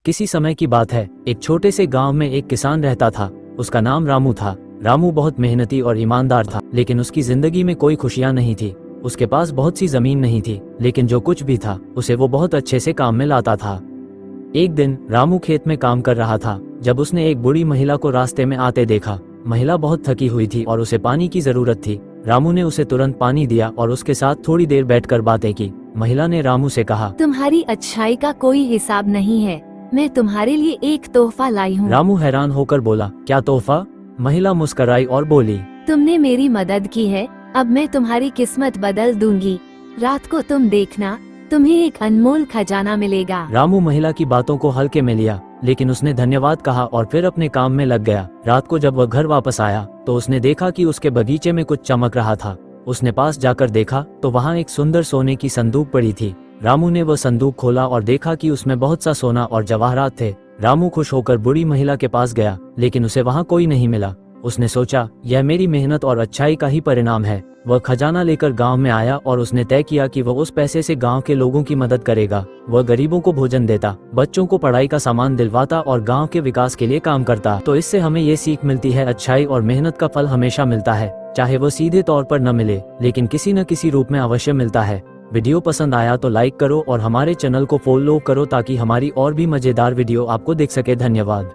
किसी समय की बात है, एक छोटे से गांव में एक किसान रहता था। उसका नाम रामू था। रामू बहुत मेहनती और ईमानदार था, लेकिन उसकी जिंदगी में कोई खुशियां नहीं थी। उसके पास बहुत सी जमीन नहीं थी, लेकिन जो कुछ भी था उसे वो बहुत अच्छे से काम में लाता था। एक दिन रामू खेत में काम कर रहा था जब उसने एक बूढ़ी महिला को रास्ते में आते देखा। महिला बहुत थकी हुई थी और उसे पानी की जरूरत थी। रामू ने उसे तुरंत पानी दिया और उसके साथ थोड़ी देर बैठकर बातें की। महिला ने रामू से कहा, तुम्हारी अच्छाई का कोई हिसाब नहीं है, मैं तुम्हारे लिए एक तोहफा लाई हूँ। रामू हैरान होकर बोला, क्या तोहफा? महिला मुस्कराई और बोली, तुमने मेरी मदद की है, अब मैं तुम्हारी किस्मत बदल दूंगी। रात को तुम देखना, तुम्हें एक अनमोल खजाना मिलेगा। रामू महिला की बातों को हल्के में लिया, लेकिन उसने धन्यवाद कहा और फिर अपने काम में लग गया। रात को जब वह घर वापस आया तो उसने देखा कि उसके बगीचे में कुछ चमक रहा था। उसने पास जाकर देखा तो वहाँ एक सुंदर सोने की संदूक पड़ी थी। रामू ने वह संदूक खोला और देखा कि उसमें बहुत सा सोना और जवाहरात थे। रामू खुश होकर बूढ़ी महिला के पास गया, लेकिन उसे वहाँ कोई नहीं मिला। उसने सोचा, यह मेरी मेहनत और अच्छाई का ही परिणाम है। वह खजाना लेकर गांव में आया और उसने तय किया कि वह उस पैसे से गांव के लोगों की मदद करेगा। वह गरीबों को भोजन देता, बच्चों को पढ़ाई का सामान दिलवाता और गांव के विकास के लिए काम करता। तो इससे हमें ये सीख मिलती है, अच्छाई और मेहनत का फल हमेशा मिलता है, चाहे वो सीधे तौर पर न मिले, लेकिन किसी न किसी रूप में अवश्य मिलता है। वीडियो पसंद आया तो लाइक करो और हमारे चैनल को फॉलो करो ताकि हमारी और भी मजेदार वीडियो आपको दिख सके। धन्यवाद।